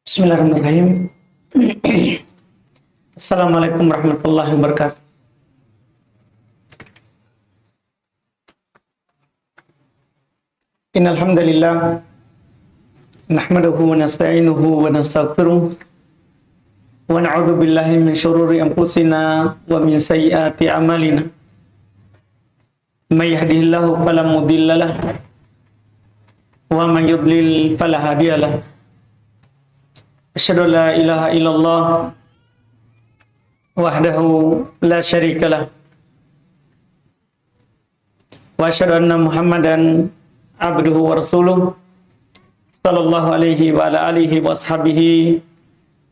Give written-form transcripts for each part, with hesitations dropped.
Bismillahirrahmanirrahim. Assalamualaikum warahmatullahi wabarakatuh. Innal hamdalillah nahmaduhu wa nasta'inuhu wa nastaghfiruh wa na'udzu billahi min shururi anfusina wa min sayyiati a'malina. May yahdihillahu fala mudhillalah wa man yudlil fala hadiyalah. Asyhadu an la ilaha illallah wahdahu la syarikalah wa asyhadu anna Muhammadan abduhu wa rasuluh sallallahu alaihi wa ala alihi wa ashabihi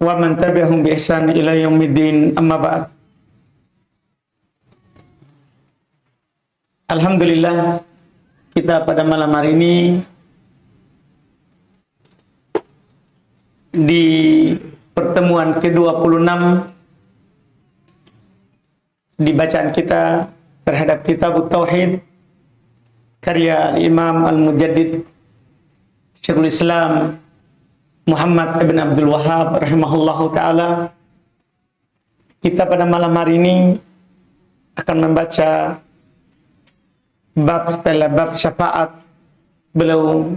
wa man tabi'ahum bi ihsan ila yaumiddin, amma ba'd. Alhamdulillah, kita pada malam hari ini di pertemuan ke-26 di bacaan kita terhadap Kitab Tauhid karya Imam Al-Mujaddid Syekhul Islam Muhammad ibn Abdul Wahhab rahimahullahu ta'ala. Kita pada malam hari ini akan membaca bab setelah bab syafaat. Beliau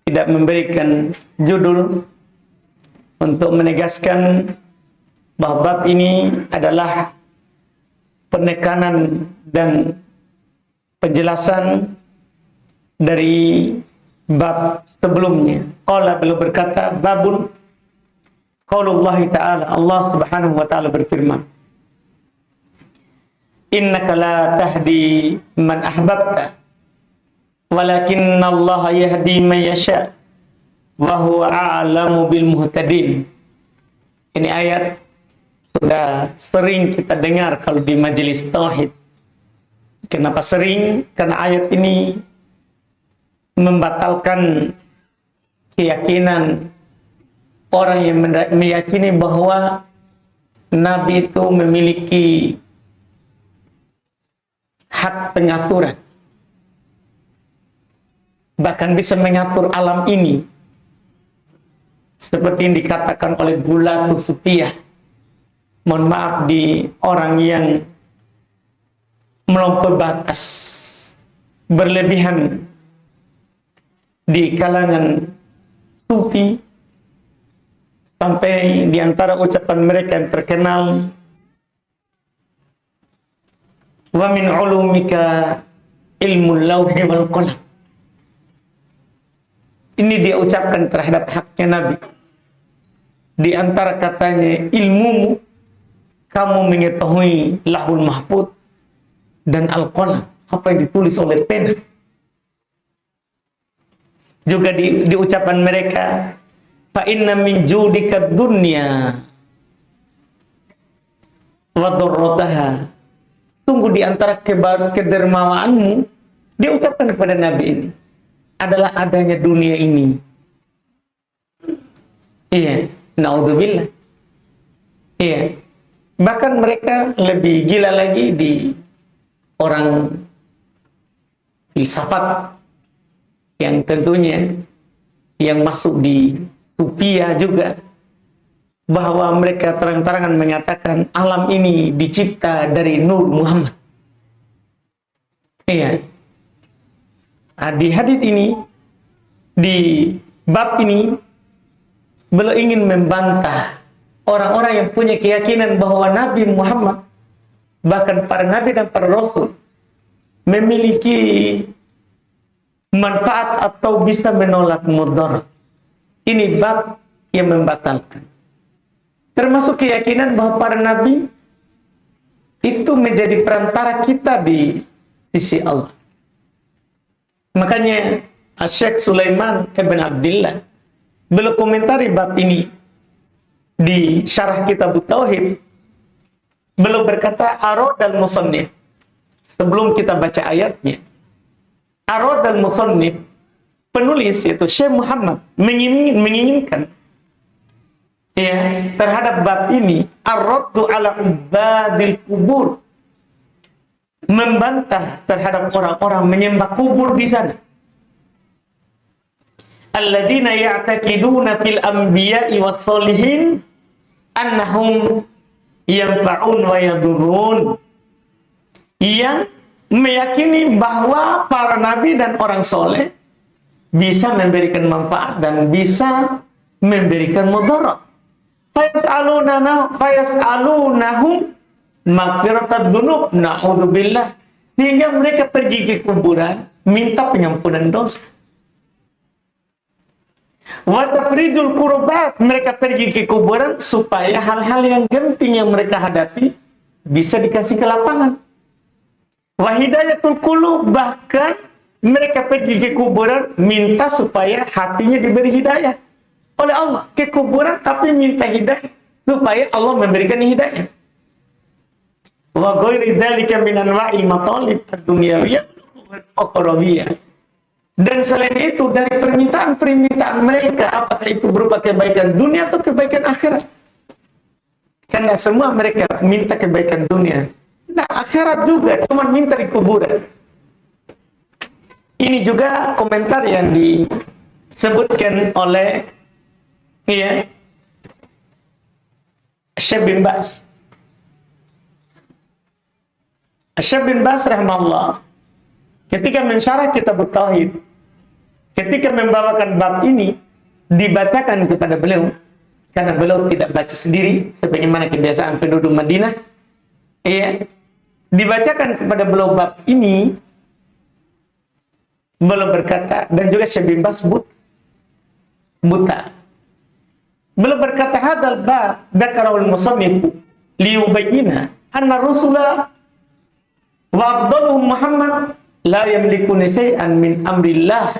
tidak memberikan judul untuk menegaskan bahwa bab ini adalah penekanan dan penjelasan dari bab sebelumnya. Qala, beliau berkata, babun qaulullah ta'ala, Allah subhanahu wa ta'ala berfirman, innaka la tahdi man ahbabta walakinna Allah yahdi man yasha wa huwa a'lamu bil muhtadin. Ini ayat sudah sering kita dengar kalau di majelis tauhid. Kenapa sering? Karena ayat ini membatalkan keyakinan orang yang meyakini bahwa Nabi itu memiliki hak pengaturan, bahkan bisa mengatur alam ini, seperti yang dikatakan oleh Gulatu Sufiyah. Mohon maaf, di orang yang melampaui batas, berlebihan di kalangan Sufi, sampai di antara ucapan mereka yang terkenal, wa min ulumika ilmul lauhi wal qalam. Ini dia ucapkan terhadap haknya Nabi. Di antara katanya, ilmumu, kamu mengetahui lahul mahfud dan al-qalam, apa yang ditulis oleh pena. Juga di ucapan mereka, fa inna min judika dunya wa darrataha. Sungguh di antara kedermawaanmu, dia ucapkan kepada Nabi ini, adalah adanya dunia ini. Iya, naudzubillah. Iya. Bahkan mereka lebih gila lagi di orang filsafat yang tentunya yang masuk di Sufiyah juga, bahwa mereka terang-terangan menyatakan alam ini dicipta dari nur Muhammad. Iya. Nah, di hadits ini, di bab ini, beliau ingin membantah orang-orang yang punya keyakinan bahwa Nabi Muhammad, bahkan para nabi dan para rasul, memiliki manfaat atau bisa menolak mudarat. Ini bab yang membatalkan. Termasuk keyakinan bahwa para nabi itu menjadi perantara kita di sisi Allah. Makanya Syekh Sulaiman ibn Abdillah beliau komentari bab ini di syarah Kitab Tauhid. Beliau berkata, aradal musannif, sebelum kita baca ayatnya, aradal musannif, penulis yaitu Syekh Muhammad menginginkan ya terhadap bab ini ar-raddu ala ubadil kubur, membantah terhadap orang-orang menyembah kubur di sana. alladzina ya'taqiduna fil anbiya'i was solihin annahum yanfa'un wa yadurrun, yang meyakini bahwa para nabi dan orang soleh bisa memberikan manfaat dan bisa memberikan mudarat. Fayas'alunahum maghfiratad dzunub, na'udzubillah, sehingga mereka pergi ke kuburan minta pengampunan dosa. Wa tafrijul kurbat, mereka pergi ke kuburan supaya hal-hal yang genting yang mereka hadapi bisa dikasih ke lapangan. Wa hidayatul qulub, bahkan mereka pergi ke kuburan minta supaya hatinya diberi hidayah oleh Allah. Ke kuburan tapi minta hidayah supaya Allah memberikan hidayah. Wa ghairi dzalika min anwa'il matalib ad-dunyawiyyah wal ukhrawiyyah. Dan selain itu dari permintaan-permintaan mereka, apakah itu berupa kebaikan dunia atau kebaikan akhirat. Karena semua mereka minta kebaikan dunia. Nah, akhirat juga cuma minta di kuburan. Ini juga komentar yang disebutkan oleh Syekh bin Baz. Syekh bin Baz rahimahullah ketika mensyarah kitab Tauhid, ketika membawakan bab ini dibacakan kepada beliau, karena beliau tidak baca sendiri sebagaimana kebiasaan penduduk Madinah. Dibacakan kepada beliau bab ini, beliau berkata, dan juga Syekh bin Baz buta. Beliau berkata, hadal bab dzakarul musannif liyubayyina anna rusula wa afdaluhum Muhammad la yamlikuna syai'an min amrillah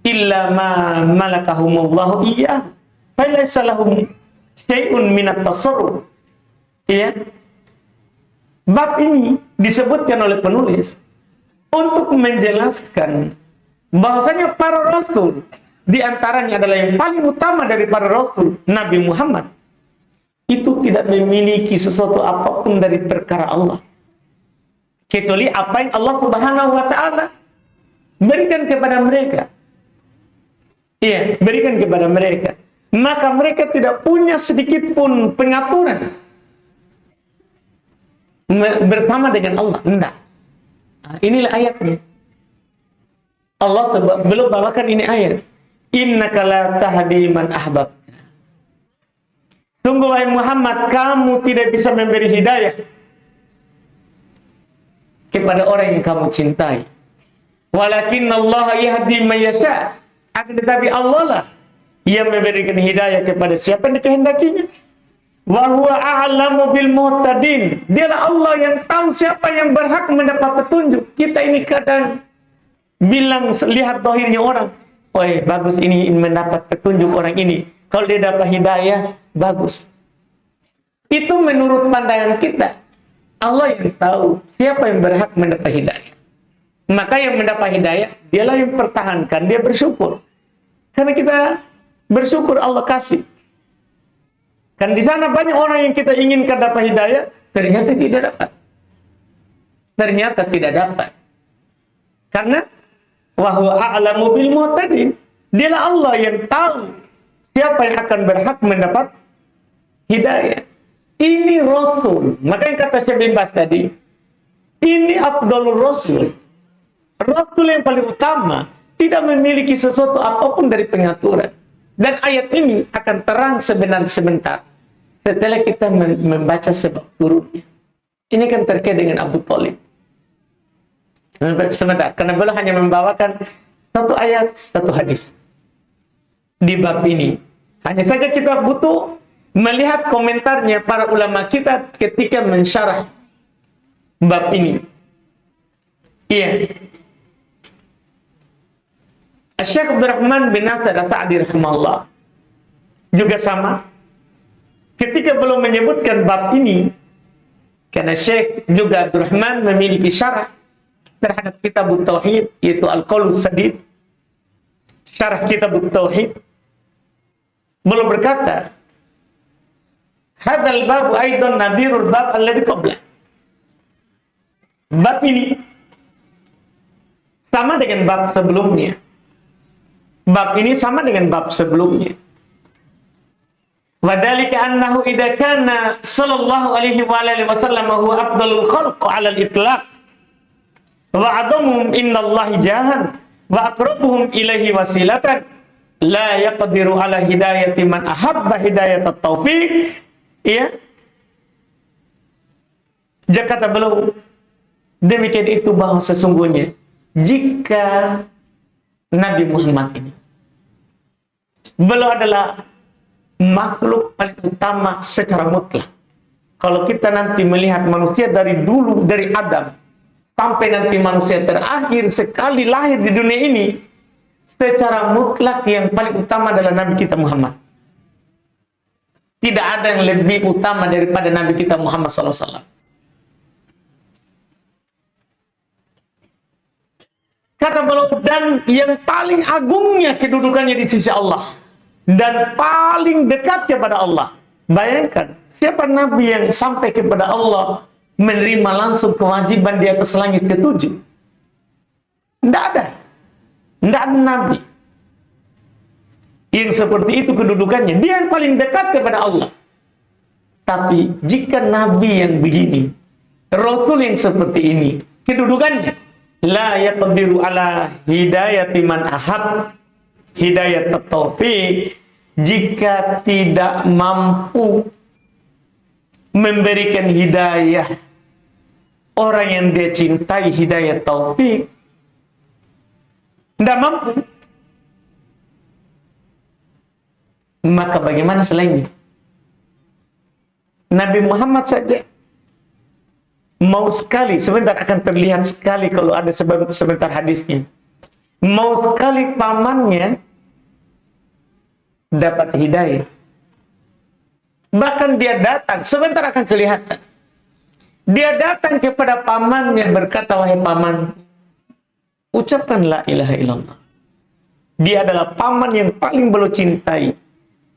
illa ma malakahumullahu iyyahu fa laysa lahum syai'un min at-tasarruf. Bab ini disebutkan oleh penulis untuk menjelaskan bahwasanya para rasul, di antaranya adalah yang paling utama dari para rasul, Nabi Muhammad, itu tidak memiliki sesuatu apapun dari perkara Allah, kecuali apa yang Allah Subhanahu wa Ta'ala berikan kepada mereka. Berikan kepada mereka. Maka mereka tidak punya sedikit pun pengaturan bersama dengan Allah. Tidak. Inilah ayatnya. Allah belum bawakan ini ayat. Innaka la tahdi man ahbab. Sungguh wahai Muhammad, kamu tidak bisa memberi hidayah kepada orang yang kamu cintai. Walakin Allah yahdi man yasha. Akan tetapi Allah lah yang memberikan hidayah kepada siapa yang dikehendakinya. Wa huwa a'lamu bil muhtadin. Dialah Allah yang tahu siapa yang berhak mendapat petunjuk. Kita ini kadang bilang, lihat zahirnya orang, bagus ini mendapat petunjuk orang ini. Kalau dia dapat hidayah, bagus. Itu menurut pandangan kita. Allah yang tahu siapa yang berhak mendapat hidayah. Maka yang mendapat hidayah, dialah yang pertahankan, dia bersyukur. Karena kita bersyukur Allah kasih. Kan di sana banyak orang yang kita inginkan dapat hidayah, ternyata tidak dapat. Ternyata tidak dapat. Karena wa huwa a'lamu bil muhtadin. Dialah Allah yang tahu siapa yang akan berhak mendapat hidayah. Ini Rasul. Makanya kata Syekh bin Baz tadi, ini afdalur Rasul. Rasul yang paling utama, tidak memiliki sesuatu apapun dari pengaturan. Dan ayat ini akan terang sebentar setelah kita membaca sebab turunnya. Ini kan terkait dengan Abu Thalib. Sebentar, karena beliau hanya membawakan satu ayat, satu hadis di bab ini. Hanya saja kita butuh melihat komentarnya para ulama kita ketika mensyarah bab ini. Syekh Abdurrahman bin Nasir As-Sa'di rahimahullah juga sama. Ketika belum menyebutkan bab ini, karena Syekh juga Abdurrahman memiliki syarah terhadap kitab Tauhid, yaitu Al-Qaulus Sadid, syarah kitab Tauhid, belum berkata, hadzal babu aidan nadirul bab alladhi qablah. Bab ini sama dengan bab sebelumnya. Bab ini sama dengan bab sebelumnya. Wadhalika annahu idza kana sallallahu alaihi wa alihi wasallam huwa afdalul khalq 'ala al-itlaq wa 'adamuhum innallahi jahan wa aqrabuhum ilaihi wasilatan la yaqdiru 'ala hidayati man ahabba hidayat at-taufiq. Ya. Kata beliau, demikian itu bahwa sesungguhnya jika Nabi Muhammad ini beliau adalah makhluk paling utama secara mutlak. Kalau kita nanti melihat manusia dari dulu, dari Adam sampai nanti manusia terakhir sekali lahir di dunia ini, secara mutlak yang paling utama adalah Nabi kita Muhammad. Tidak ada yang lebih utama daripada Nabi kita Muhammad SAW. Kata beliau, dan yang paling agungnya kedudukannya di sisi Allah dan paling dekat kepada Allah. Bayangkan, siapa Nabi yang sampai kepada Allah menerima langsung kewajiban di atas langit ketujuh? Tidak ada. Tidak ada Nabi yang seperti itu kedudukannya. Dia yang paling dekat kepada Allah. Tapi jika Nabi yang begini, Rasul yang seperti ini, kedudukannya la yaqdiru ala hidayati man ahab hidayat taufiq, jika tidak mampu memberikan hidayah orang yang dia cintai, hidayah taufik, tidak mampu, maka bagaimana selainnya? Nabi Muhammad saja mau sekali, sebentar akan terlihat sekali kalau ada sebentar hadisnya, mau sekali pamannya dapat hidayah, bahkan dia datang, sebentar akan kelihatan, dia datang kepada pamannya berkata, wahai paman, ucapkan la ilaha illallah. Dia adalah paman yang paling beliau cintai,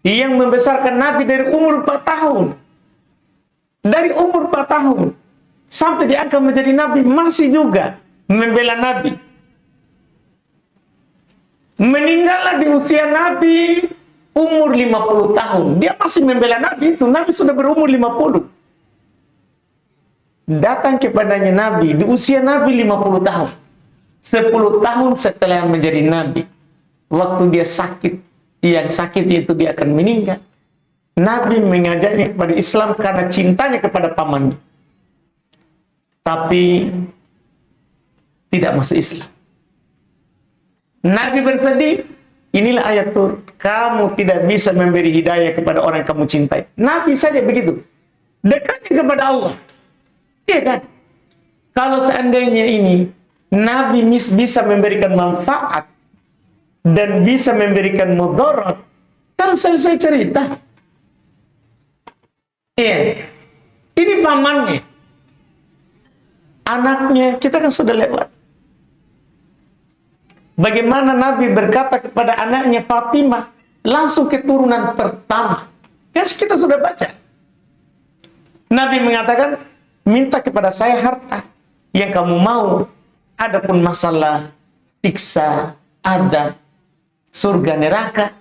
yang membesarkan Nabi dari umur 4 tahun, dari umur 4 tahun sampai diangkat menjadi Nabi, masih juga membela Nabi. Meninggallah di usia Nabi umur 50 tahun. Dia masih membela Nabi itu. Nabi sudah berumur 50. Datang kepadanya Nabi di usia Nabi 50 tahun. 10 tahun setelah menjadi Nabi. Waktu dia sakit, yang sakit itu dia akan meninggal. Nabi mengajaknya kepada Islam karena cintanya kepada pamannya. Tapi tidak masuk Islam. Nabi bersedih. Inilah ayat turun. Kamu tidak bisa memberi hidayah kepada orang yang kamu cintai. Nabi saja begitu. Dekatnya kepada Allah. Iya kan? Kalau seandainya ini Nabi bisa memberikan manfaat dan bisa memberikan mudarat, kan selesai cerita. Iya. Ini pamannya. Anaknya, kita kan sudah lewat. Bagaimana Nabi berkata kepada anaknya Fatimah, langsung keturunan pertama. Ya, kita sudah baca. Nabi mengatakan, minta kepada saya harta yang kamu mau. Adapun masalah siksa, adab, surga, neraka,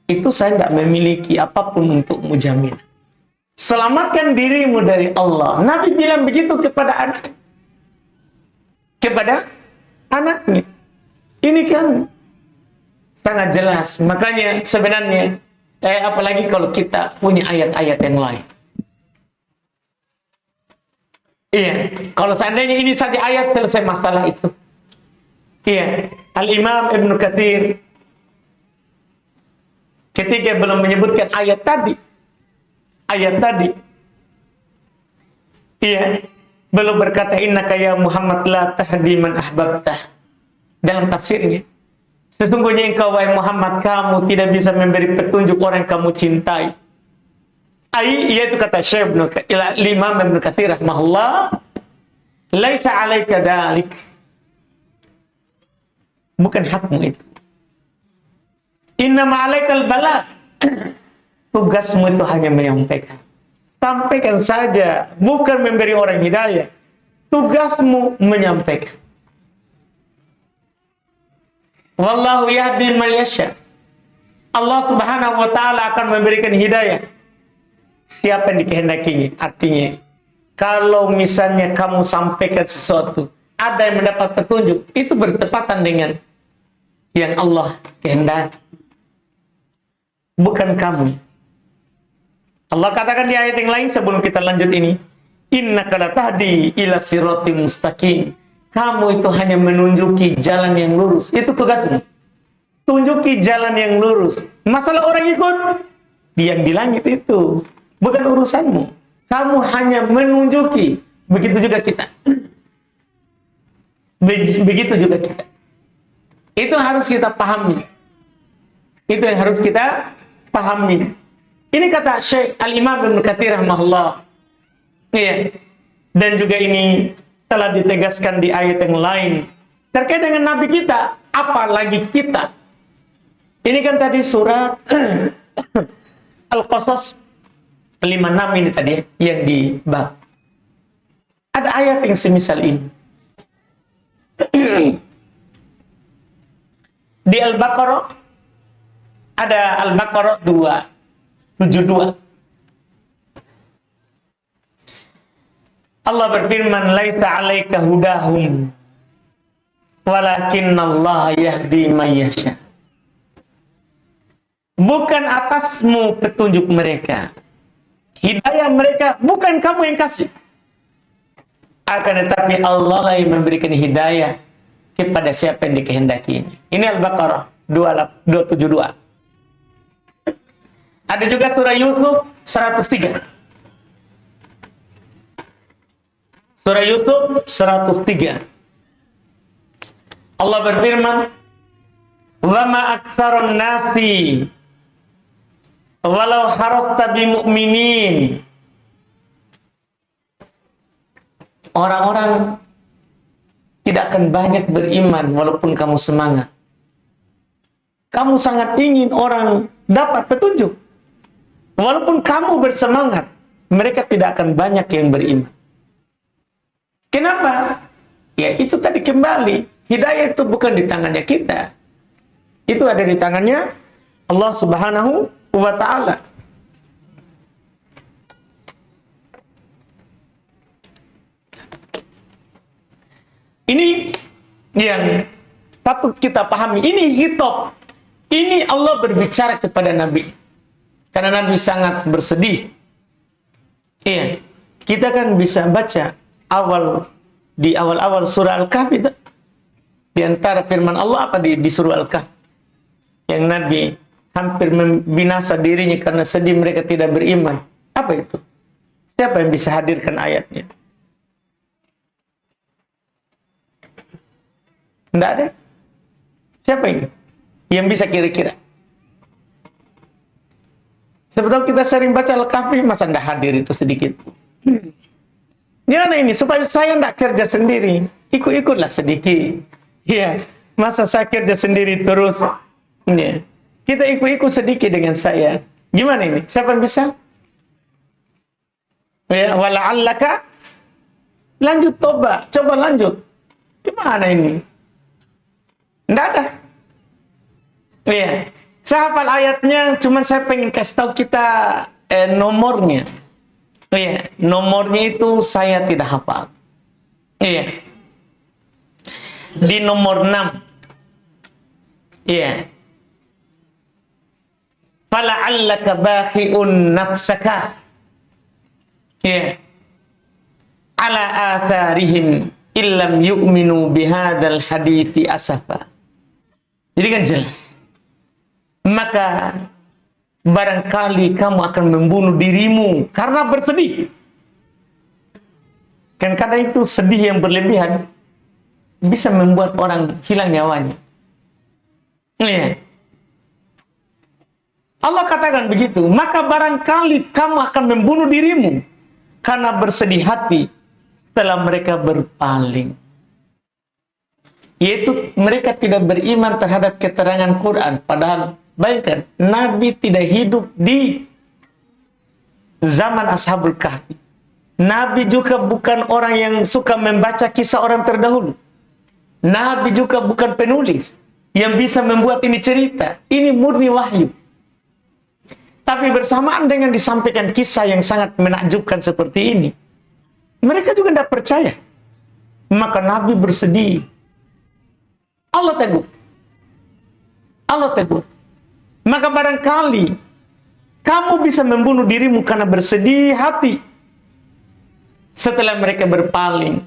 itu saya tidak memiliki apapun untukmu jaminan. Selamatkan dirimu dari Allah. Nabi bilang begitu kepada anaknya. Kepada anaknya. Ini kan sangat jelas. Makanya sebenarnya, apalagi kalau kita punya ayat-ayat yang lain. Iya, kalau seandainya ini saja ayat, selesai masalah itu. Iya, Al-Imam Ibn Katsir ketika belum menyebutkan ayat tadi, iya, belum berkata innaka ya Muhammad la tahdi man ahbabtah. Dalam tafsirnya, sesungguhnya engkau wahai Muhammad, kamu tidak bisa memberi petunjuk orang yang kamu cintai. Yaitu kata Syekh Imam Ibn Katsir rahimahullah, laisa alaika dzalik. Bukan hakmu itu. Innama alaikal balagh. Tugasmu itu hanya menyampaikan. Sampaikan saja, bukan memberi orang hidayah. Tugasmu menyampaikan. Wallahu yahdi man yasha. Allah Subhanahu wa taala akan memberikan hidayah siapa yang dikehendakinya. Artinya, kalau misalnya kamu sampaikan sesuatu, ada yang mendapat petunjuk, itu bertepatan dengan yang Allah kehendaki, bukan kamu. Allah katakan di ayat yang lain sebelum kita lanjut ini, innaka latahdi ila siratim mustaqim. Kamu itu hanya menunjuki jalan yang lurus. Itu tugasmu. Tunjuki jalan yang lurus. Masalah orang ikut, yang di langit itu bukan urusanmu. Kamu hanya menunjuki. Begitu juga kita. Begitu juga kita. Itu harus kita pahami. Itu yang harus kita pahami. Ini kata Syekh Al-Imam Ibnu Katsir rahimahullah. Iya. Dan juga ini telah ditegaskan di ayat yang lain terkait dengan Nabi kita, apalagi kita. Ini kan tadi surat Al-Qasas 56 ini tadi ya, yang di bab. Ada ayat yang semisal ini. Di Al-Baqarah ada Al-Baqarah 272. Allah berfirman, laisa 'alaika hudahum walakinnallaha yahdi man yasha. Bukan atasmu petunjuk mereka. Hidayah mereka bukan kamu yang kasih. Akan tetapi Allah yang memberikan hidayah kepada siapa yang dikehendakinya. Ini Al-Baqarah 272. Ada juga surah Yusuf 103. Surah Yusuf 103. Allah berfirman, "Wa ma aktsarun nasi walau harasta bimu'minin." Orang-orang tidak akan banyak beriman walaupun kamu semangat. Kamu sangat ingin orang dapat petunjuk. Walaupun kamu bersemangat, mereka tidak akan banyak yang beriman. Kenapa? Ya itu tadi kembali. Hidayah itu bukan di tangannya kita. Itu ada di tangannya Allah Subhanahu wa ta'ala. Ini yang patut kita pahami. Ini hitop. Ini Allah berbicara kepada Nabi. Karena Nabi sangat bersedih. Iya. Kita kan bisa baca di awal-awal surah Al-Kahfi itu, di antara firman Allah apa di surah Al-Kahfi yang Nabi hampir membinasa dirinya karena sedih mereka tidak beriman. Apa itu? Siapa yang bisa hadirkan ayatnya? Tidak ada. Siapa ini yang bisa kira-kira? Sebetulnya kita sering baca Al-Kahfi, masa tidak hadir itu sedikit? Gimana ini? Supaya saya tidak kerja sendiri. Ikut-ikutlah sedikit. Ya, masa saya kerja sendiri terus? Ya. Kita ikut-ikut sedikit dengan saya. Gimana ini? Siapa yang bisa? Ya, wala'allaka. Lanjut toba. Coba lanjut. Gimana ini? Tidak ada. Ya. Saya hafal ayatnya, cuman saya pengen kasih tahu kita nomornya. Iya, nomornya itu saya tidak hafal. Iya. Di nomor 6. Iya. Fala'allaka bakhi'un nafsaka. Iya. Ala atharihim illam yu'minu bihadzal hadithi asafa. Jadi kan jelas. Maka barangkali kamu akan membunuh dirimu karena bersedih. Kan kadang itu sedih yang berlebihan bisa membuat orang hilang nyawanya. Iya. Allah katakan begitu. Maka barangkali kamu akan membunuh dirimu karena bersedih hati setelah mereka berpaling. Yaitu mereka tidak beriman terhadap keterangan Quran. Padahal bayangkan, Nabi tidak hidup di zaman Ashabul Kahfi. Nabi juga bukan orang yang suka membaca kisah orang terdahulu. Nabi juga bukan penulis. yang bisa membuat ini cerita. Ini murni wahyu. Tapi bersamaan dengan disampaikan kisah yang sangat menakjubkan seperti ini, mereka juga tidak percaya. Maka Nabi bersedih. Allah tegur. Allah tegur. Maka barangkali kamu bisa membunuh dirimu karena bersedih hati. Setelah mereka berpaling.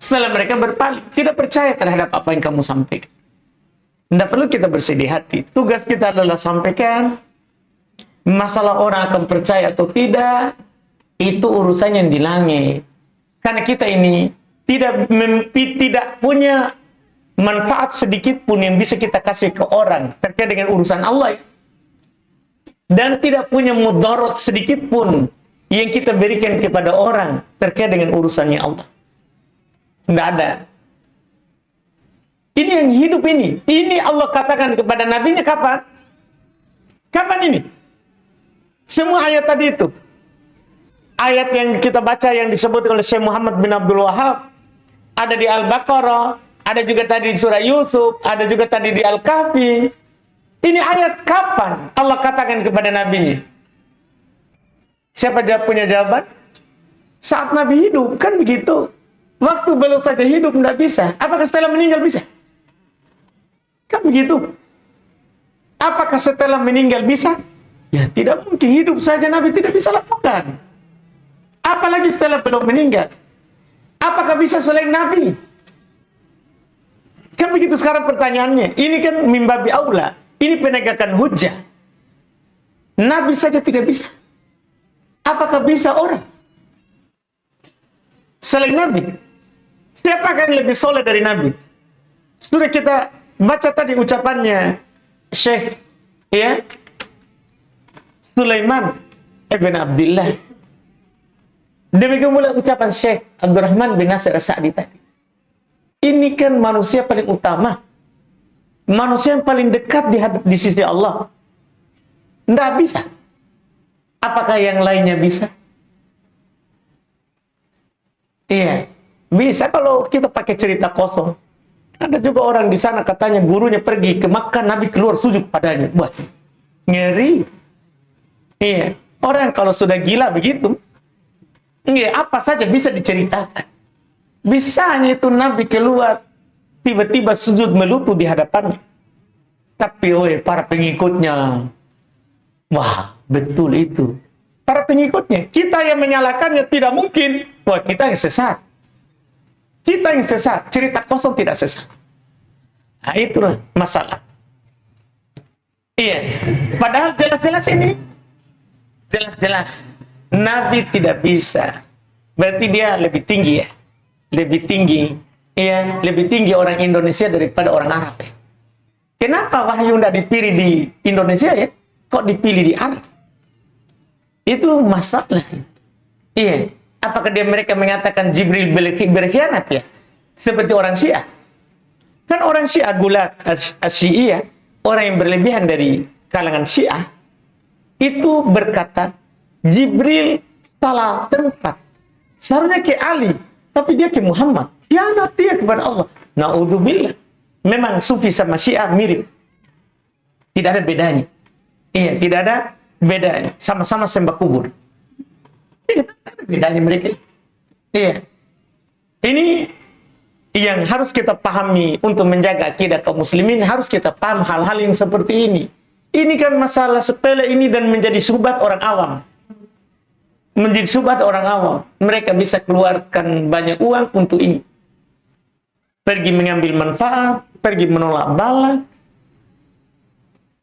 Setelah mereka berpaling, tidak percaya terhadap apa yang kamu sampaikan. Tidak perlu kita bersedih hati. Tugas kita adalah sampaikan. Masalah orang akan percaya atau tidak, itu urusannya yang di langit. Karena kita ini tidak punya manfaat sedikit pun yang bisa kita kasih ke orang terkait dengan urusan Allah. Dan tidak punya mudarat sedikit pun yang kita berikan kepada orang terkait dengan urusannya Allah. Tidak ada. Ini yang hidup ini. Ini Allah katakan kepada nabinya kapan? Kapan ini? Semua ayat tadi itu. Ayat yang kita baca yang disebut oleh Syekh Muhammad bin Abdul Wahab. Ada di Al-Baqarah. Ada juga tadi di surah Yusuf. Ada juga tadi di Al-Kahfi. Ini ayat kapan Allah katakan kepada nabinya? Siapa punya jawaban? Saat Nabi hidup. Kan begitu. Waktu belum saja hidup tidak bisa. Apakah setelah meninggal bisa? Kan begitu. Apakah setelah meninggal bisa? Ya tidak mungkin. Hidup saja Nabi tidak bisa lakukan. Apalagi setelah belum meninggal. Apakah bisa selain Nabi? Kan begitu sekarang pertanyaannya. Ini kan mimbabi aula. Ini penegakan hujah. Nabi saja tidak bisa. Apakah bisa orang selain Nabi? Siapakah yang lebih soleh dari Nabi? Sudah kita baca tadi ucapannya Syekh Sulaiman ibn Abdullah. Demikian pula ucapan Syekh Abdurrahman bin Nasir As-Sa'di tadi. Ini kan manusia paling utama. Manusia yang paling dekat di sisi Allah. Tidak bisa. Apakah yang lainnya bisa? Iya. Bisa kalau kita pakai cerita kosong. Ada juga orang di sana katanya gurunya pergi ke Makkah, Nabi keluar sujud padanya. Wah, ngeri. Iya. Orang kalau sudah gila begitu, apa saja bisa diceritakan. Bisanya itu Nabi keluar, tiba-tiba sujud melutut di hadapannya. Tapi para pengikutnya, wah betul itu. Para pengikutnya, kita yang menyalahkannya tidak mungkin. Wah kita yang sesat. Kita yang sesat, cerita kosong tidak sesat. Nah itulah masalah. Iya, padahal jelas-jelas ini. Jelas-jelas. Nabi tidak bisa. Berarti dia lebih tinggi ya. Lebih tinggi. Iya, lebih tinggi orang Indonesia daripada orang Arab ya. Kenapa wahyu tidak dipilih di Indonesia ya? Kok dipilih di Arab? Itu masalah. Iya. Apakah mereka mengatakan Jibril berkhianat ya? Seperti orang Syiah. Kan orang Syiah gulat Syiah, orang yang berlebihan dari kalangan Syiah, itu berkata Jibril salah tempat. Seharusnya ke Ali, tapi dia ke Muhammad. Khianat dia kepada Allah. Na'udzubillah. Memang Sufi sama Syiah mirip. Tidak ada bedanya. Iya, tidak ada bedanya. Sama-sama sembah kubur. Tidak ada bedanya mereka. Iya. Ini yang harus kita pahami untuk menjaga akidah kaum muslimin. Harus kita paham hal-hal yang seperti ini. Ini kan masalah sepele ini dan menjadi subhat orang awam. Menjadi subhat orang awam. Mereka bisa keluarkan banyak uang untuk ini. Pergi mengambil manfaat, pergi menolak bala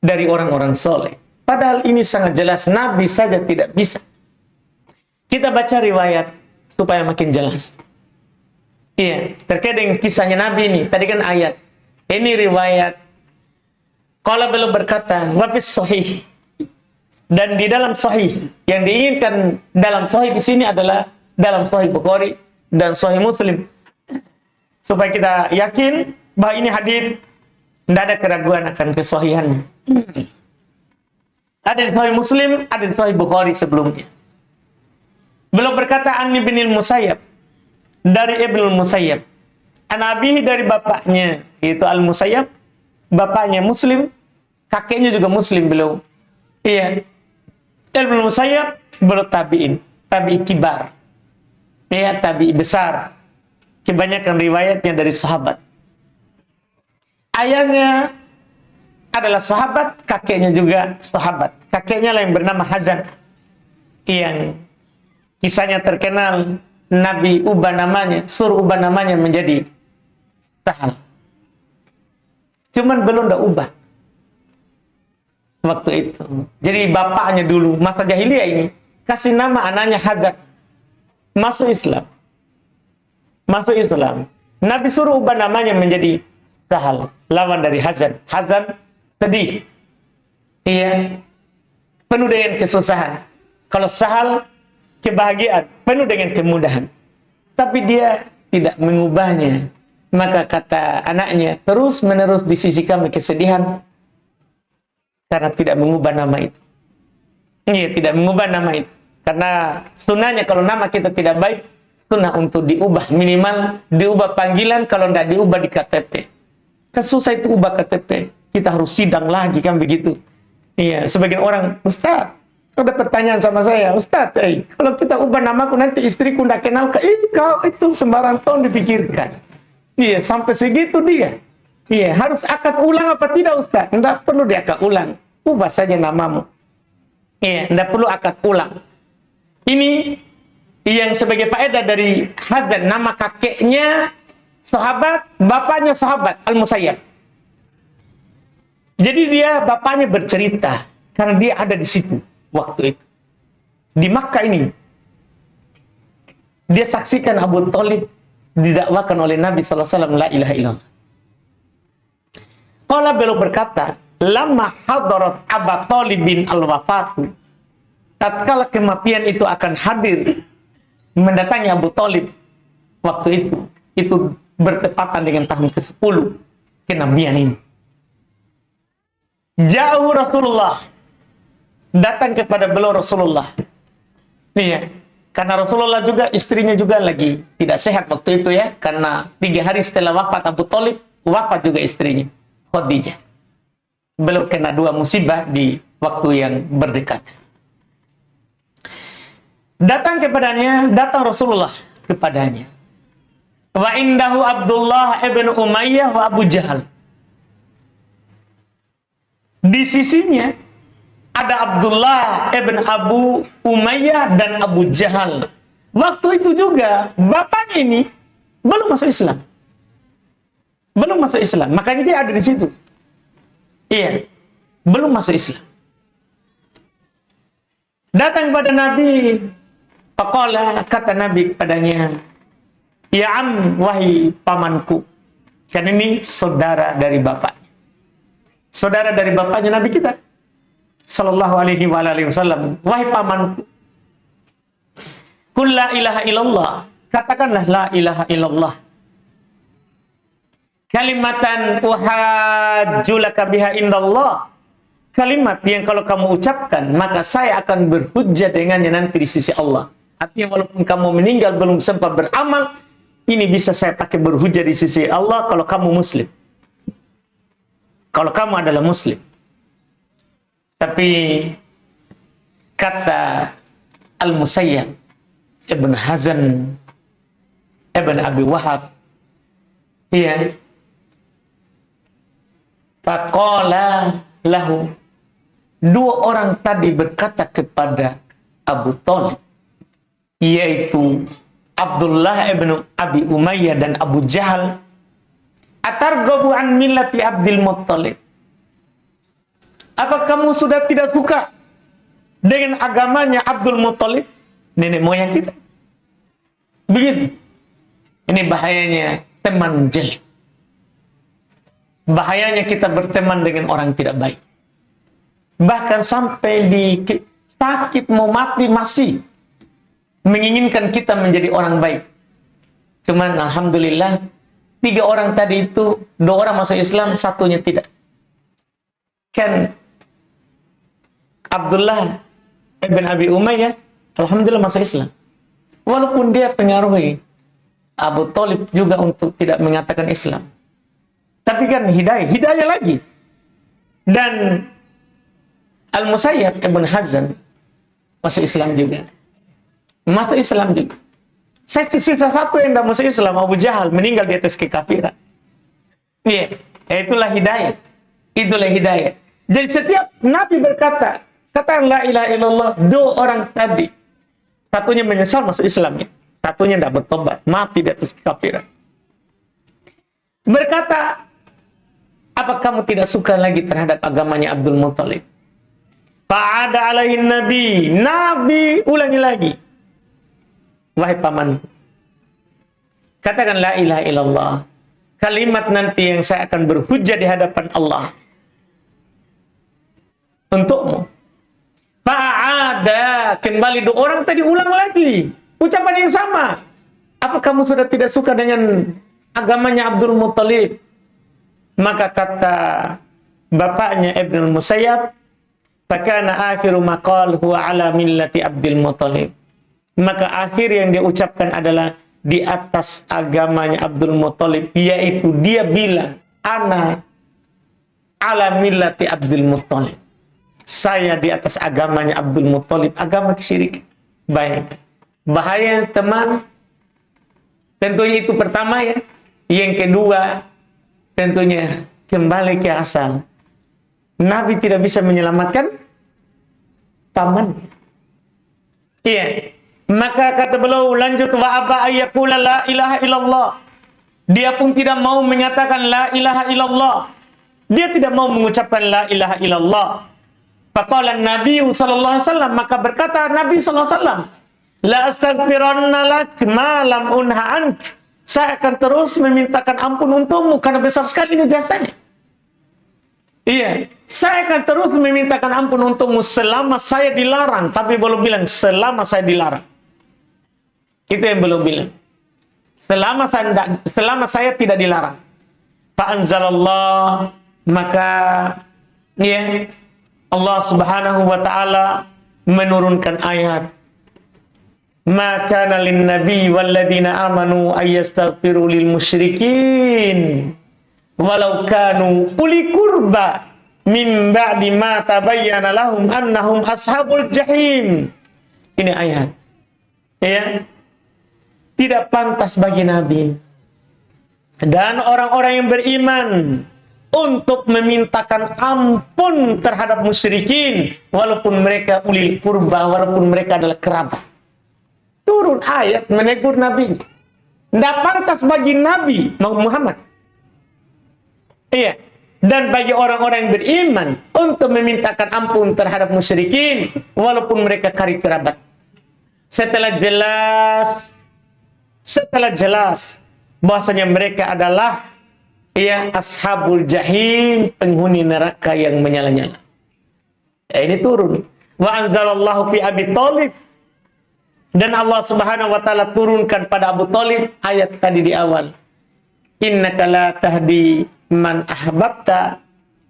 dari orang-orang soleh. Padahal ini sangat jelas, Nabi saja tidak bisa. Kita baca riwayat supaya makin jelas. Iya, terkait dengan kisahnya Nabi ini. Tadi kan ayat. Ini riwayat. Qala beliau berkata, wafis sahih. Dan di dalam sahih, yang diinginkan dalam sahih di sini adalah dalam sahih Bukhari dan sahih Muslim. Supaya kita yakin bahwa ini hadis tidak ada keraguan akan kesahihannya. Ada di sahih Muslim, ada di sahih Bukhari sebelumnya. Beliau berkata, An Ibnul Musayyab, dari Ibnul Musayyab, An abihi dari bapaknya, yaitu Al-Musayyab, bapaknya Muslim, kakeknya juga Muslim beliau. Iya. Ibnu Musayyab beliau tabi'in, tabi'i kibar. Ya, tabi'i besar. Kebanyakan riwayatnya dari sahabat. Ayahnya adalah sahabat, kakeknya juga sahabat. Kakeknya lah yang bernama Hazan, yang kisahnya terkenal. Nabi ubah namanya, suruh ubah namanya menjadi Sahal. Cuman belum dah ubah waktu itu. Jadi bapaknya dulu masa jahiliyah ini kasih nama anaknya Hazan. Masuk Islam. Masuk Islam. Nabi suruh ubah namanya menjadi Sahal, lawan dari Hazan. Hazan sedih. Iya. Penuh dengan kesusahan. Kalau Sahal kebahagiaan, penuh dengan kemudahan. Tapi dia tidak mengubahnya. Maka kata anaknya, terus menerus di sisi kami kesedihan karena tidak mengubah nama itu. Iya, tidak mengubah nama itu. Karena sunnahnya kalau nama kita tidak baik, sunnah untuk diubah, minimal diubah panggilan, kalau tidak diubah di KTP. Kan susah itu ubah KTP. Kita harus sidang lagi kan begitu. Iya, sebagian orang, Ustaz, ada pertanyaan sama saya, Ustaz, kalau kita ubah namaku nanti istriku tidak kenal, kau itu sembarang tahun dipikirkan. Iya, sampai segitu dia. Iya, harus akad ulang apa tidak Ustaz? Tidak perlu diakad ulang. Ubah saja namamu. Iya, tidak perlu akad ulang. Ini yang sebagai faedah dari Hazan, nama kakeknya sahabat, bapaknya sahabat, Al-Musayyab. Jadi dia, bapaknya bercerita, karena dia ada di situ waktu itu. Di Makkah ini, dia saksikan Abu Thalib didakwakan oleh Nabi SAW, la ilaha illallah. Qala beliau berkata, lama hadarat Abu Thalibin al-wafatu, tatkala kematian itu akan hadir mendatangi Abu Thalib waktu itu bertepatan dengan tahun ke-10 kenabian ini. Jauh Rasulullah, datang kepada beliau Rasulullah. Iya, karena Rasulullah juga istrinya juga lagi tidak sehat waktu itu ya, karena 3 hari setelah wafat Abu Thalib, wafat juga istrinya Khadijah. Beliau kena 2 musibah di waktu yang berdekat. Datang Rasulullah kepadanya. Wa indahu Abdullah ibn Umayyah wa Abu Jahal. Di sisinya ada Abdullah ibn Abu Umayyah dan Abu Jahal. Waktu itu juga bapaknya ini belum masuk Islam. Belum masuk Islam. Makanya dia ada di situ. Iya, belum masuk Islam. Datang kepada Nabi. Faqala, kata Nabi kepadanya, ya am, wahai pamanku. Kan ini saudara dari bapaknya. Saudara dari bapaknya Nabi kita sallallahu alaihi wasallam, wahai pamanku, qul la ilaha illallah, katakanlah la ilaha illallah, kalimatan uhajjulaka biha indallah, kalimat yang kalau kamu ucapkan maka saya akan berhujjah dengannya nanti di sisi Allah. Artinya walaupun kamu meninggal belum sempat beramal, ini bisa saya pakai berhujjah di sisi Allah kalau kamu muslim. Kalau kamu adalah muslim. Tapi kata Al-Musayyab Ibn Hazan Ibn Abi Wahab, iya, faqala lahu, 2 orang tadi berkata kepada Abu Thalib, yaitu Abdullah ibn Abi Umayyah dan Abu Jahal, atarghabu an millati Abdul Muttalib, apa kamu sudah tidak suka dengan agamanya Abdul Muttalib, nenek moyang kita? Begitu. Ini bahayanya teman jelek. Bahayanya kita berteman dengan orang tidak baik. Bahkan sampai di sakit mau mati masih menginginkan kita menjadi orang baik. Cuman alhamdulillah 3 orang tadi itu, 2 orang masuk Islam, 1-nya tidak. Kan Abdullah ibn Abi Umayyah alhamdulillah masuk Islam. Walaupun dia pengaruhi Abu Thalib juga untuk tidak mengatakan Islam. Tapi kan hidayah lagi. Dan Al-Musayyab Ibn Hazm masuk Islam juga. Masuk Islam juga. Sisa satu yang tidak masuk Islam, Abu Jahal, meninggal di atas kekafiran. Iya, itulah hidayah. Itulah hidayah. Jadi setiap Nabi berkata, kata la ilaha illallah, dua orang tadi. Satunya menyesal masuk Islamnya. Satunya tidak bertobat, mati di atas kekafiran. Berkata, apa kamu tidak suka lagi terhadap agamanya Abdul Muthalib? Fa'ada alaihin Nabi. Nabi ulangi lagi. Wahai paman, katakan la ilaha illallah. Kalimat nanti yang saya akan berhujjah di hadapan Allah untukmu. Fa'ada, kembali dua orang tadi ulang lagi ucapan yang sama. Apa kamu sudah tidak suka dengan agamanya Abdul Muthalib? Maka kata bapaknya Ibnu Musayyab, fakana akhiru maqal huwa ala millati Abdul Muthalib. Maka akhir yang dia ucapkan adalah di atas agamanya Abdul Muthalib, yaitu dia bilang, ana ala millati Abdul Muthalib. Saya di atas agamanya Abdul Muthalib, agama kesyirikan. Baik. Bahaya teman, tentunya itu pertama ya. Yang kedua, tentunya kembali ke asal. Nabi tidak bisa menyelamatkan pamannya. Iya. Maka kata beliau lanjut, wa aba ayyakula la ilaha illallah. Dia pun tidak mau menyatakan la ilaha illallah. Dia tidak mau mengucapkan la ilaha illallah. Faqala Nabi sallallahu alaihi wasallam, maka berkata Nabi sallallahu alaihi wasallam, la astaghfiranna lak ma lam unha ank. Saya akan terus memintakan ampun untukmu karena besar sekali ini jasanya. Iya, saya akan terus memintakan ampun untukmu selama saya dilarang, tapi belum bilang selama saya dilarang. Itu yang belum bilang. Selama saya tidak dilarang. Fa anzalallah, maka ya Allah Subhanahu wa taala menurunkan ayat, ma kana lin nabi walladzina amanu ayastaghfiru lil musyrikin walau kanu uli qurba min ba'di ma tabayyana lahum annahum ashabul jahim. Ini ayat. Ya. Tidak pantas bagi Nabi dan orang-orang yang beriman untuk memintakan ampun terhadap musyrikin walaupun mereka ulil qurba, walaupun mereka adalah kerabat. Turun ayat menegur Nabi. Tidak pantas bagi Nabi Muhammad. Iya. Dan bagi orang-orang yang beriman untuk memintakan ampun terhadap musyrikin walaupun mereka karib kerabat. Setelah jelas bahwasanya mereka adalah ashabul jahim, penghuni neraka yang menyala-nyala. Ini turun. Wa anzalallahu fi Abi Thalib, dan Allah Subhanahu wa taala turunkan pada Abu Thalib ayat tadi di awal. Innaka la tahdi man ahbabta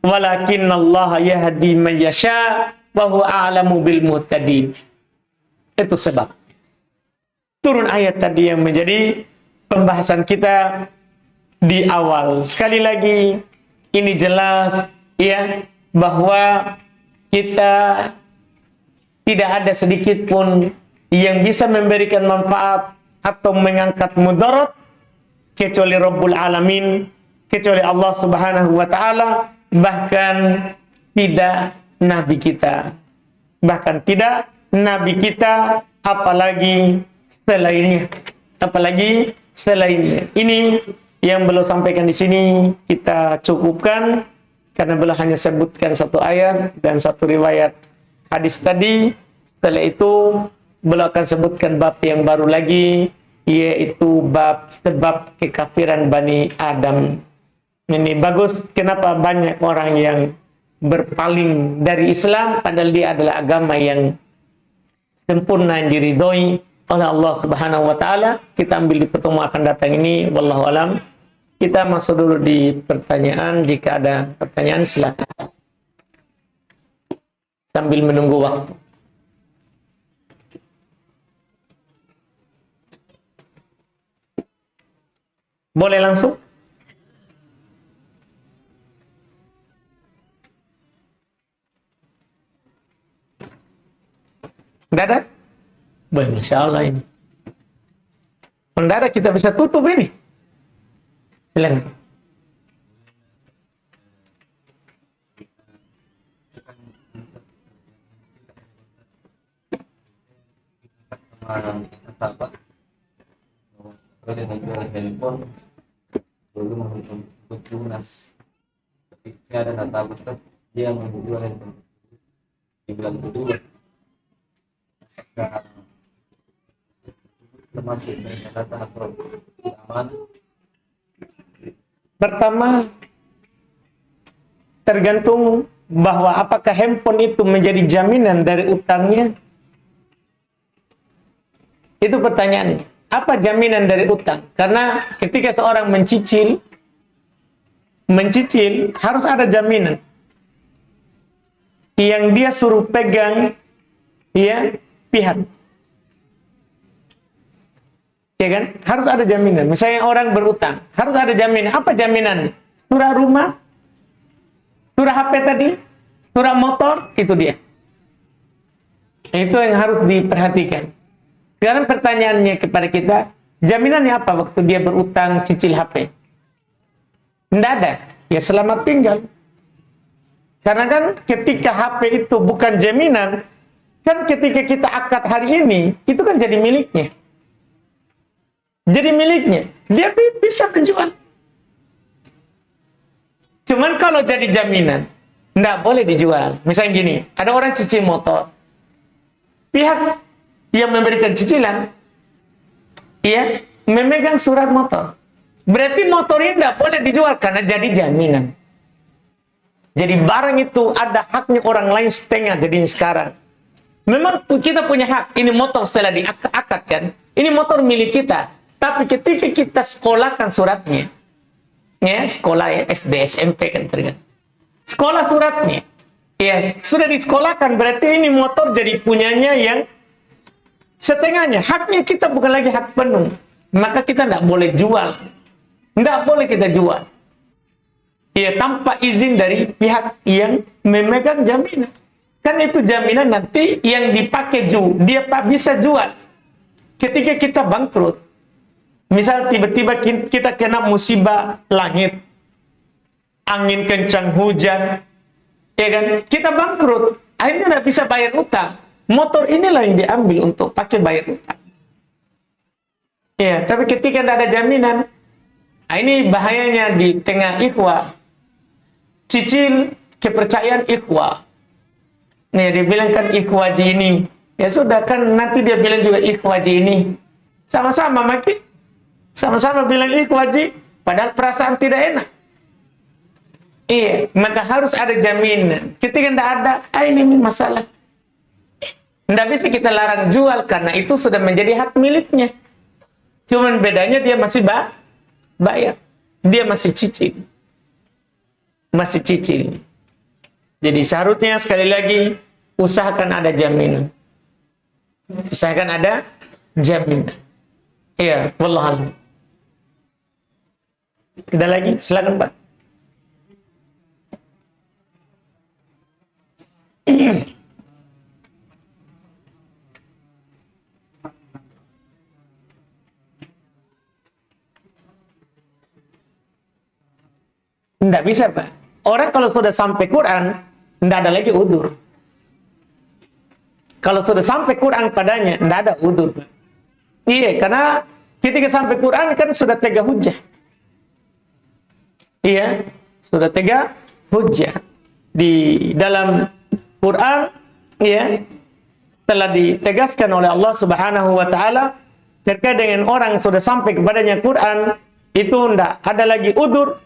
walakinnallaha yahdi man yasha wa huwa a'lamu bil muhtadin. Itu sebab turun ayat tadi yang menjadi pembahasan kita di awal. Sekali lagi, ini jelas ya bahwa kita tidak ada sedikit pun yang bisa memberikan manfaat atau mengangkat mudarat kecuali Rabbul Alamin, kecuali Allah Subhanahu wa taala, bahkan tidak nabi kita. Bahkan tidak nabi kita, apalagi selainnya. Ini yang belum sampaikan di sini kita cukupkan karena belum hanya sebutkan satu ayat dan satu riwayat hadis tadi. Setelah itu belum akan sebutkan bab yang baru lagi, yaitu bab sebab kekafiran Bani Adam. Ini bagus, kenapa banyak orang yang berpaling dari Islam padahal dia adalah agama yang sempurna, yang diridhoi oleh Allah Subhanahu wa taala. Kita ambil di pertemuan akan datang ini, wallahu alam. Kita masuk dulu di pertanyaan, jika ada pertanyaan silakan. Sambil menunggu waktu. Boleh langsung? Nggak ada? Baik, Masya Allah ini. Kalau nggak ada, kita bisa tutup ini. Silakan. Nasabah dengan jual handphone dulu menghubung lunas, ketika ada nasabah tetap dia menjual handphone di bulan kedua termasuk dengan data aman. Pertama, tergantung bahwa apakah handphone itu menjadi jaminan dari utangnya. Itu pertanyaannya. Apa jaminan dari utang? Karena ketika seorang mencicil harus ada jaminan. Yang dia suruh pegang ya pihak. Ya kan? Harus ada jaminan. Misalnya orang berutang, harus ada jaminan. Apa jaminan? Surah rumah, surah HP tadi, surah motor, itu dia. Itu yang harus diperhatikan. Sekarang pertanyaannya kepada kita, jaminannya apa waktu dia berutang cicil HP? Tidak ada. Ya selamat tinggal. Karena kan ketika HP itu bukan jaminan, kan ketika kita akad hari ini, itu kan jadi miliknya. Jadi miliknya. Dia bisa menjual. Cuman kalau jadi jaminan, tidak boleh dijual. Misalnya gini, ada orang cicil motor. Pihak yang memberikan cicilan, ia memegang surat motor. Berarti motor ini tidak boleh dijual karena jadi jaminan. Jadi barang itu ada haknya orang lain setengah. Jadi sekarang, memang kita punya hak. Ini motor setelah diakadkan, ini motor milik kita. Tapi ketika kita sekolahkan suratnya, ya sekolah ya, SD, SMP kan tergantung. Sekolah suratnya, ya sudah disekolahkan. Berarti ini motor jadi punyanya yang setengahnya. Haknya kita bukan lagi hak penuh. Maka kita tidak boleh jual. Tidak boleh kita jual. Ya, tanpa izin dari pihak yang memegang jaminan. Kan itu jaminan nanti yang dipakai dia bisa jual. Ketika kita bangkrut. Misal tiba-tiba kita kena musibah langit. Angin kencang, hujan. Ya kan? Kita bangkrut. Akhirnya tidak bisa bayar utang. Motor inilah yang diambil untuk pakai bayar utang. Ya, tapi ketika tidak ada jaminan, ini bahayanya di tengah ikhwah. Cicil kepercayaan ikhwah. Nih, dia bilang kan ikhwah ji ini. Ya sudah kan nanti dia bilang juga ikhwah ji ini. Sama-sama maki. Sama-sama bilang ikhwah ji. Padahal perasaan tidak enak. Iya, maka harus ada jaminan. Ketika tidak ada, ini masalah. Tidak bisa kita larang jual karena itu sudah menjadi hak miliknya. Cuman bedanya dia masih bayar. Dia masih cicil. Masih cicil. Jadi seharusnya sekali lagi usahakan ada jaminan. Usahakan ada jaminan. Iya, wallahualam. Tidak lagi, silakan Pak. Tidak bisa, Pak. Orang kalau sudah sampai Quran, tidak ada lagi udzur. Kalau sudah sampai Quran padanya, tidak ada udzur, Pak. Iya, karena ketika sampai Quran kan sudah tegak hujjah. Iya, sudah tegak hujjah. Di dalam Quran, ya, telah ditegaskan oleh Allah Subhanahu wa taala terkait dengan orang sudah sampai kepadanya Quran, itu tidak ada lagi udzur.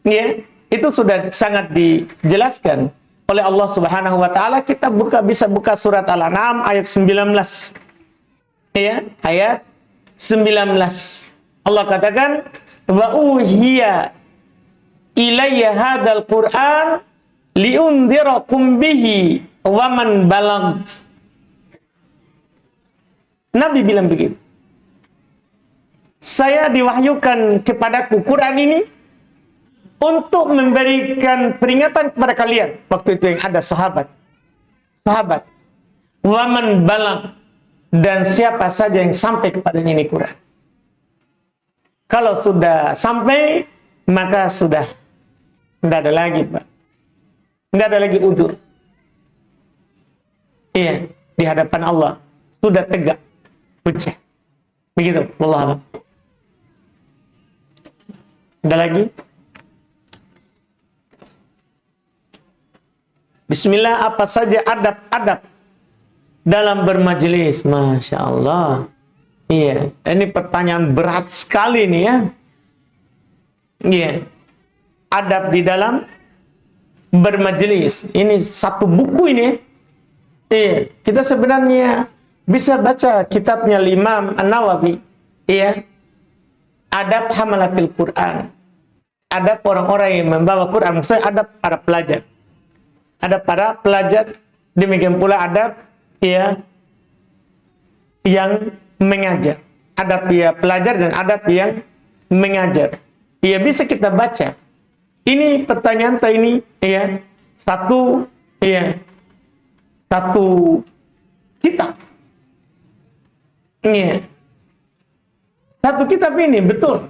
Ya, itu sudah sangat dijelaskan oleh Allah Subhanahu wa taala. Kita bisa buka surat Al-An'am ayat 19. Ya, ayat 19. Allah katakan, "Wa uhiya ilayya hadzal Qur'an liundzirakum bihi wa man balagh." Nabi bilang begitu. saya diwahyukan kepadaku Quran ini untuk memberikan peringatan kepada kalian. Waktu itu yang ada sahabat. Waman balang, dan siapa saja yang sampai kepadanya ini Quran. Kalau sudah sampai, maka sudah tidak ada lagi, Pak. Tidak ada lagi udzur. Iya, di hadapan Allah sudah tegak hujjah. Begitu, wallahu a'lam. Ada lagi? Bismillah, apa saja adab-adab dalam bermajelis? Masya Allah. Iya, ini pertanyaan berat sekali nih ya. Iya, adab di dalam bermajelis. Ini satu buku ini. Iya, kita sebenarnya bisa baca kitabnya Imam An-Nawawi. Iya, adab hamalatil Quran. Adab orang-orang yang membawa Quran. Maksudnya adab para pelajar. Adab para pelajar. Demikian pula adab ya yang mengajar. Adab ya pelajar dan adab yang mengajar. Ya bisa kita baca. Ini pertanyaan ini ya satu kitab. Iya. Satu kitab ini betul.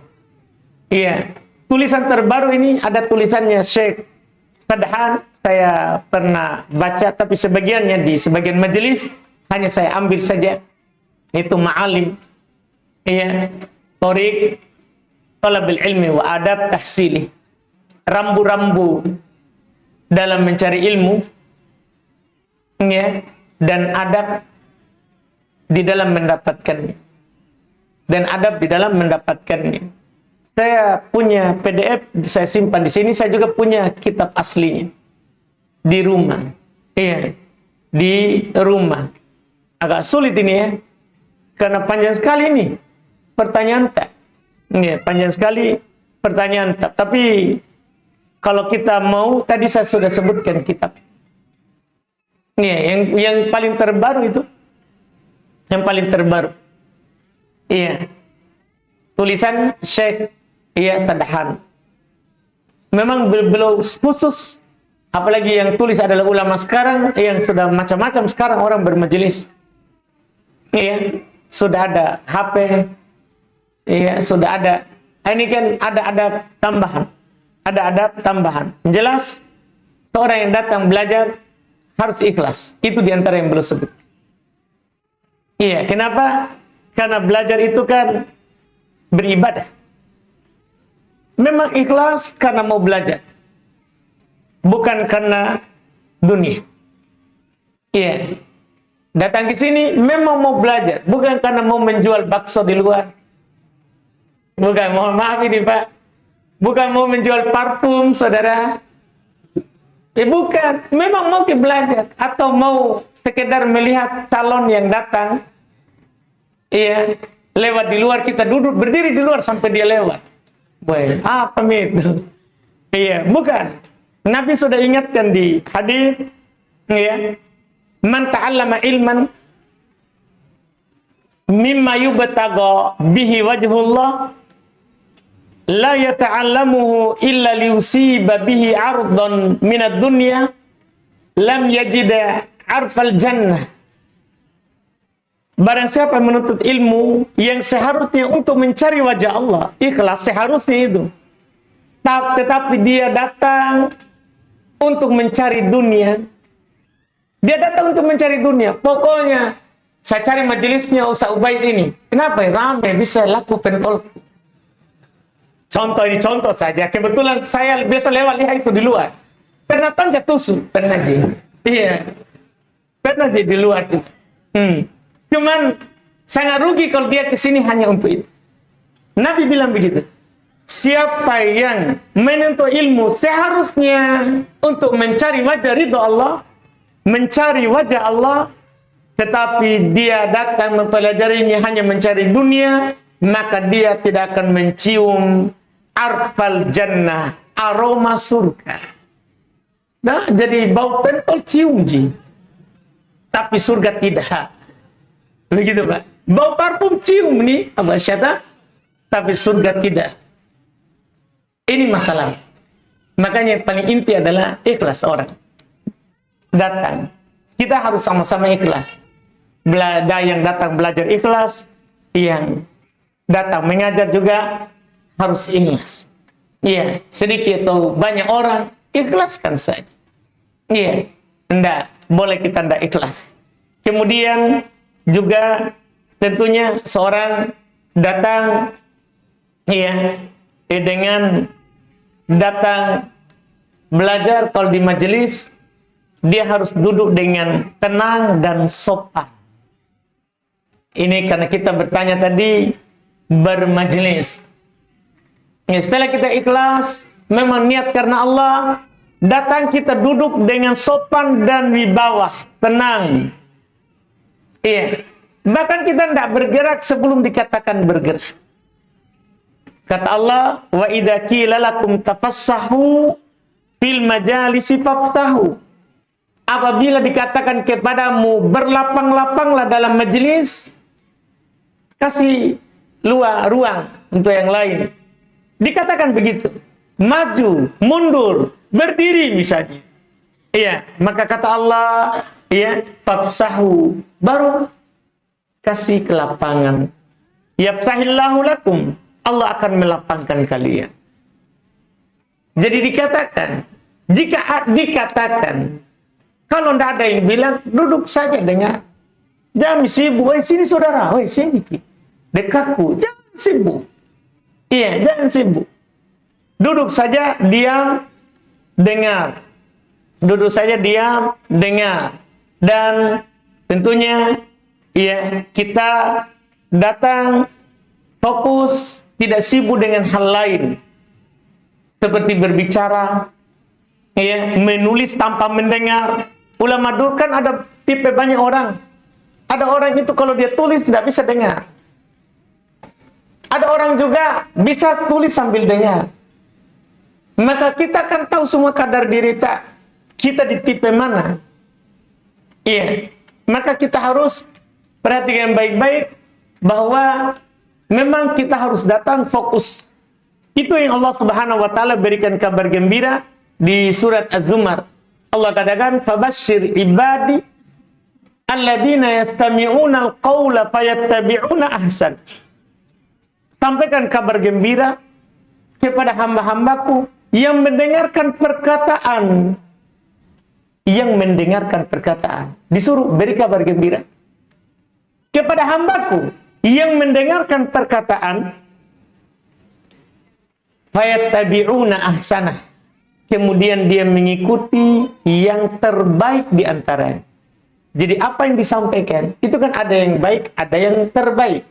Iya. Tulisan terbaru ini ada tulisannya Syekh Sadhan. Saya pernah baca, tapi sebagiannya di sebagian majelis hanya saya ambil saja. Itu ma'alim. Iya. Thoriq talabil ilmi wa adab tahsili. Rambu-rambu dalam mencari ilmu. Ya. Dan adab di dalam mendapatkannya. Dan adab di dalam mendapatkannya. Saya punya PDF, saya simpan di sini. Saya juga punya kitab aslinya di rumah. Iya, di rumah. Agak sulit ini ya, karena panjang sekali ini pertanyaan tak. Iya, panjang sekali pertanyaan tak. Tapi kalau kita mau, tadi saya sudah sebutkan kitab. Iya, yang paling terbaru itu, yang paling terbaru. Iya, tulisan Syekh Sadhan. Memang beliau khusus. Apalagi yang tulis adalah ulama sekarang yang sudah macam-macam sekarang orang bermajelis. Iya, sudah ada HP. Iya, sudah ada. Ini kan ada adab tambahan. Ada adab tambahan. Jelas seorang yang datang belajar harus ikhlas. Itu diantara yang belum sebut. Iya, kenapa? Karena belajar itu kan beribadah. Memang ikhlas karena mau belajar. Bukan karena dunia. Iya. Datang ke sini memang mau belajar, bukan karena mau menjual bakso di luar. Bukan, mohon maaf ini Pak. Bukan mau menjual parfum, saudara. Bukan, memang mau ke belajar atau mau sekedar melihat calon yang datang. Iya, lewat di luar, kita duduk berdiri di luar sampai dia lewat. Boy, apa itu? Iya, bukan. Nabi sudah ingatkan di hadis, ya, man ta'allama ilman mimma yubtagha bihi wajhullah la yata'allamuhu illa liyusiba bihi 'ardan minad dunya lam yajida 'arfal jannah. Barang siapa menuntut ilmu yang seharusnya untuk mencari wajah Allah, ikhlas seharusnya itu. Tetapi dia datang untuk mencari dunia. Dia datang untuk mencari dunia. Pokoknya saya cari majelisnya Ustaz Ubaid ini. Kenapa? Ramai, bisa laku pentol. Contoh saja. Kebetulan saya biasa lewat lihat itu di luar. Pernah tanjat tusuk, pernah aja. Iya. Pernah aja di luar itu. Cuman sangat rugi kalau dia kesini hanya untuk itu. Nabi bilang begitu. Siapa yang menuntut ilmu seharusnya untuk mencari wajah ridho Allah, mencari wajah Allah, tetapi dia datang mempelajarinya hanya mencari dunia, maka dia tidak akan mencium arfal jannah, aroma surga. Nah, jadi bau pentol cium ji, tapi surga tidak. Begitu Pak. Bau parfum cium nih, apa syata? tapi surga tidak. Ini masalah. Makanya yang paling inti adalah ikhlas orang datang. Kita harus sama-sama ikhlas. Yang datang belajar ikhlas, yang datang mengajar juga harus ikhlas. Iya, sedikit atau banyak orang ikhlaskan saja. Iya, enggak boleh kita enggak ikhlas. Kemudian juga tentunya seorang datang iya dengan datang belajar kalau di majelis, dia harus duduk dengan tenang dan sopan. Ini karena kita bertanya tadi bermajelis. Ya, setelah kita ikhlas, memang niat karena Allah, datang kita duduk dengan sopan dan wibawah, tenang. Iya. Bahkan kita tidak bergerak sebelum dikatakan bergerak. Kata Allah, wa idza qila lakum tafassahu fil majalisi fafsahu. Apabila dikatakan kepadamu berlapang-lapanglah dalam majelis, kasih ruang untuk yang lain. Dikatakan begitu. Maju, mundur, berdiri misalnya. Iya, maka kata Allah, iya, fafsahu, baru kasih kelapangan. Yafsahillahu lakum, Allah akan melapangkan kalian. Jadi dikatakan, jika dikatakan, kalau tidak ada yang bilang, duduk saja dengar. Jangan sibuk, sini saudara, sini. Dekatku, jangan sibuk. Iya, jangan sibuk. Duduk saja, diam, dengar. Duduk saja, diam, dengar. Dan tentunya, iya, kita datang, fokus, tidak sibuk dengan hal lain. Seperti berbicara, iya, menulis tanpa mendengar. Ulama dulu kan ada tipe banyak orang. Ada orang itu kalau dia tulis tidak bisa dengar. Ada orang juga bisa tulis sambil dengar. Maka kita kan tahu semua kadar diri kita di tipe mana. Iya. Maka kita harus perhatikan baik-baik bahwa memang kita harus datang fokus. Itu yang Allah Subhanahu wa taala berikan kabar gembira di surat Az-Zumar. Allah katakan, "Fabashshir ibadi alladzina yastami'una al-qaula fayattabi'una ahsan." Sampaikan kabar gembira kepada hamba-hambaku yang mendengarkan perkataan. Yang mendengarkan perkataan. Disuruh beri kabar gembira kepada hambaku yang mendengarkan perkataan. Fayattabi'una ahsanah. Kemudian dia mengikuti yang terbaik di antaranya. Jadi apa yang disampaikan, itu kan ada yang baik, ada yang terbaik.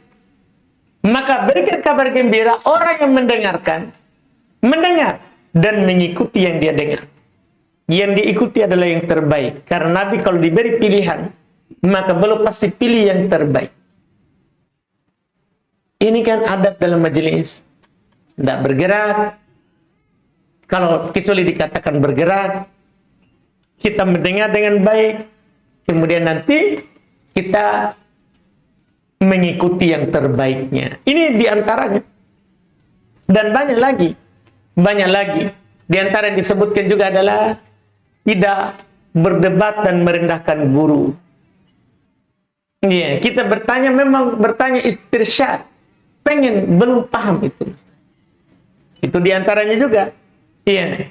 Maka berikan kabar gembira orang yang mendengar dan mengikuti yang dia dengar. Yang diikuti adalah yang terbaik. Karena Nabi kalau diberi pilihan, maka beliau pasti pilih yang terbaik. Ini kan adab dalam majelis. Tidak bergerak. Kalau kecuali dikatakan bergerak, kita mendengar dengan baik. Kemudian nanti kita mengikuti yang terbaiknya. Ini diantaranya. Dan banyak lagi. Di antara yang disebutkan juga adalah tidak berdebat dan merendahkan guru. Iya, kita memang bertanya istirsyad. Belum paham itu. Itu diantaranya juga. Iya.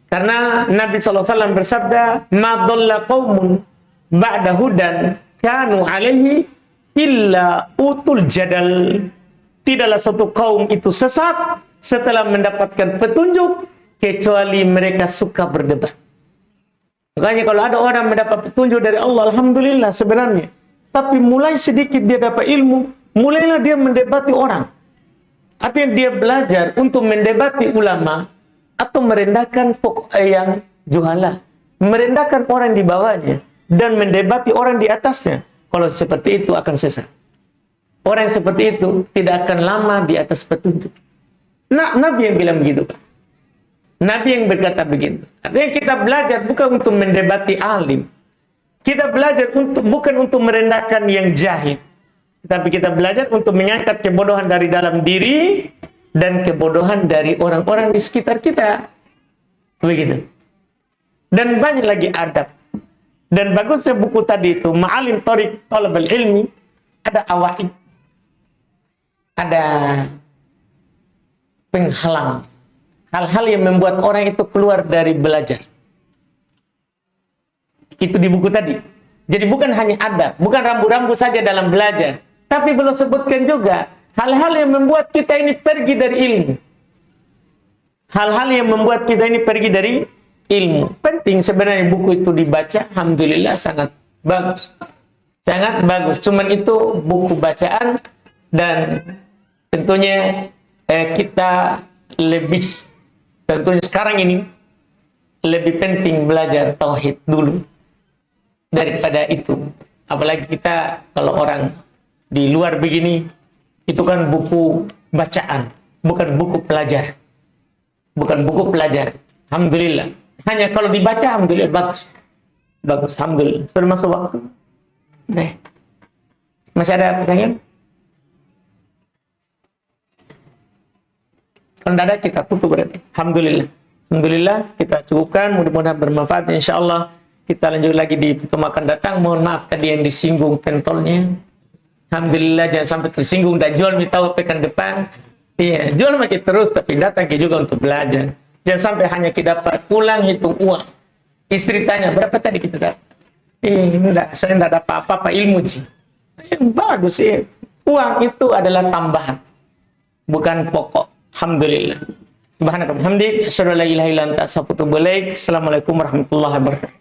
Karena Nabi SAW bersabda, "Ma dhalla qaumun ba'da hudan kanu alaihi illa utul jadal." Tidaklah satu kaum itu sesat setelah mendapatkan petunjuk kecuali mereka suka berdebat. Makanya kalau ada orang mendapat petunjuk dari Allah, alhamdulillah sebenarnya. Tapi mulai sedikit dia dapat ilmu, mulailah dia mendebati orang. Artinya dia belajar untuk mendebati ulama atau merendahkan yang juhala, merendahkan orang di bawahnya dan mendebati orang di atasnya. Kalau seperti itu akan sesat. Orang yang seperti itu tidak akan lama di atas petunjuk. Nah, Nabi yang bilang begitu, Pak. Nabi yang berkata begitu. Artinya kita belajar bukan untuk mendebati alim. Kita belajar bukan untuk merendahkan yang jahil. Tapi kita belajar untuk mengangkat kebodohan dari dalam diri dan kebodohan dari orang-orang di sekitar kita. Begitu. Dan banyak lagi adab. Dan bagusnya buku tadi itu, Ma'alim Thariq Thalabul Ilmi, ada awaid. Ada penghalang. Hal-hal yang membuat orang itu keluar dari belajar. Itu di buku tadi. Jadi bukan hanya adab, bukan rambu-rambu saja dalam belajar. Tapi belum sebutkan juga hal-hal yang membuat kita ini pergi dari ilmu. Hal-hal yang membuat kita ini pergi dari ilmu. Penting sebenarnya buku itu dibaca. Alhamdulillah sangat bagus. Sangat bagus. Cuman itu buku bacaan. Dan tentunya kita lebih, tentunya sekarang ini lebih penting belajar tauhid dulu daripada itu. Apalagi kita kalau orang di luar begini, itu kan buku bacaan, bukan buku pelajar. Bukan buku pelajar. Alhamdulillah. Hanya kalau dibaca, alhamdulillah bagus. Bagus, alhamdulillah. Sudah masuk waktu. Nah. Masih ada pertanyaan? Kalau tidak ada, kita tutup berarti. Alhamdulillah. Alhamdulillah, kita cukupkan. Mudah-mudahan bermanfaat. InsyaAllah kita lanjut lagi di pertemuan akan datang. Mohon maaf tadi yang disinggung pentolnya. Alhamdulillah, jangan sampai tersinggung dan jual tahu pekan depan. Iya, jual makin terus, tapi datang juga untuk belajar. Jangan sampai hanya kita dapat pulang hitung uang. Istri tanya, berapa tadi kita dapat? Enggak, saya enggak dapat apa-apa ilmu sih. Bagus sih. Uang itu adalah tambahan, bukan pokok. Alhamdulillah. Subhanallah. Alhamdulillah. Assalamualaikum warahmatullahi wabarakatuh.